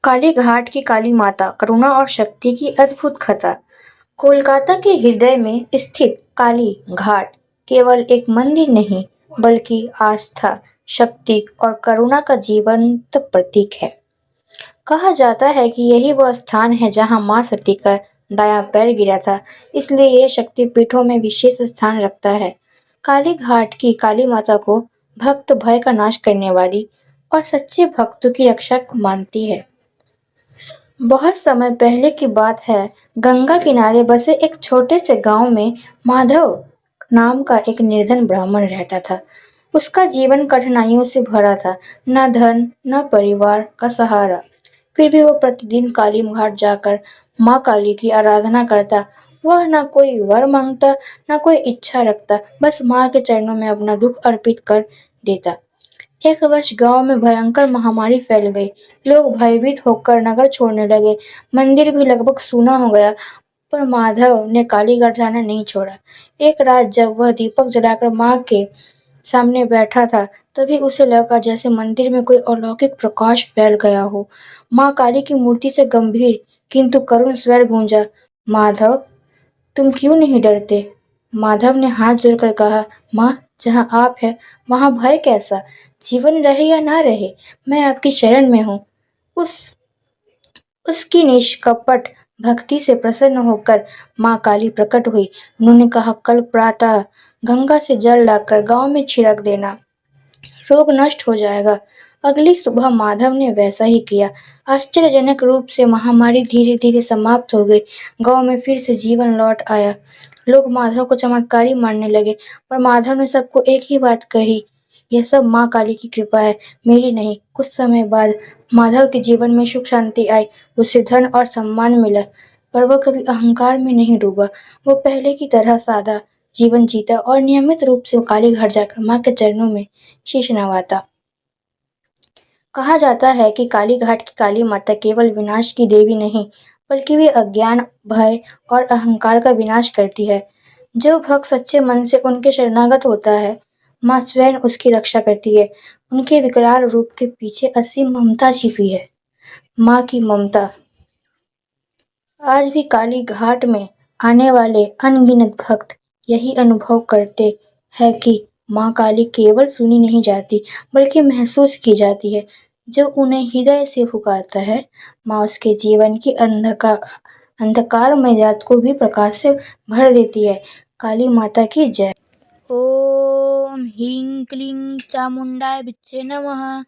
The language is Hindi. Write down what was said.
काली घाट की काली माता करुणा और शक्ति की अद्भुत कथा। कोलकाता के हृदय में स्थित काली घाट केवल एक मंदिर नहीं, बल्कि आस्था, शक्ति और करुणा का जीवंत प्रतीक है। कहा जाता है कि यही वह स्थान है जहां मां सती का दायां पैर गिरा था, इसलिए यह शक्तिपीठों में विशेष स्थान रखता है। काली घाट की काली माता को भक्त भय का नाश करने वाली और सच्चे भक्तों की रक्षा मानती है। बहुत समय पहले की बात है। गंगा किनारे बसे एक छोटे से गांव में माधव नाम का एक निर्धन ब्राह्मण रहता था। उसका जीवन कठिनाइयों से भरा था, न धन न परिवार का सहारा। फिर भी वो प्रतिदिन काली घाट जाकर माँ काली की आराधना करता। वह न कोई वर मांगता, न कोई इच्छा रखता, बस माँ के चरणों में अपना दुख अर्पित कर देता। एक वर्ष गांव में भयंकर महामारी फैल गई। लोग भयभीत होकर नगर छोड़ने लगे। मंदिर भी लगभग सूना हो गया, पर माधव ने कालीघाट जाना नहीं छोड़ा। एक रात जब वह दीपक जलाकर माँ के सामने बैठा था, तभी उसे लगा जैसे मंदिर में कोई अलौकिक प्रकाश फैल गया हो। माँ काली की मूर्ति से गंभीर किंतु करुण स्वर गूंजा, माधव, तुम क्यों नहीं डरते? माधव ने हाथ जोड़कर कहा, माँ, जहाँ आप है वहाँ भय कैसा? जीवन रहे या ना रहे, मैं आपकी शरण में हूँ। उस उसकी निष्कपट भक्ति से प्रसन्न होकर माँ काली प्रकट हुई। उन्होंने कहा, कल प्रातः गंगा से जल लाकर गांव में छिड़क देना, रोग नष्ट हो जाएगा। अगली सुबह माधव ने वैसा ही किया। आश्चर्यजनक रूप से महामारी धीरे धीरे समाप्त हो गई। गांव में फिर से जीवन लौट आया। लोग माधव को चमत्कारी मानने लगे, पर माधव ने सबको एक ही बात कही, यह सब माँ काली की कृपा है, मेरी नहीं। कुछ समय बाद माधव के जीवन में सुख शांति आई। उसे धन और सम्मान मिला, पर वह कभी अहंकार में नहीं डूबा। वो पहले की तरह सादा जीवन जीता और नियमित रूप से काली घाट जाकर माँ के चरणों में शीश नवाता। कहा जाता है कि काली घाट की काली माता केवल विनाश की देवी नहीं, बल्कि वे अज्ञान, भय और अहंकार का विनाश करती है। जो भक्त सच्चे मन से उनके शरणागत होता है, माँ स्वयं उसकी रक्षा करती है। उनके विकराल रूप के पीछे असीम ममता छिपी है। माँ की ममता। आज भी काली घाट में आने वाले अनगिनत भक्त यही अनुभव करते हैं कि माँ काली केवल सुनी नहीं जाती, बल्कि महसूस की जाती है। जो उन्हें हृदय से पुकारता है, माँ उसके जीवन की अंधकारमय रात को भी प्रकाश से भर देती है। काली माता की जय। ओम ह्रीं क्लीं चामुंडाय विच्चे नमः।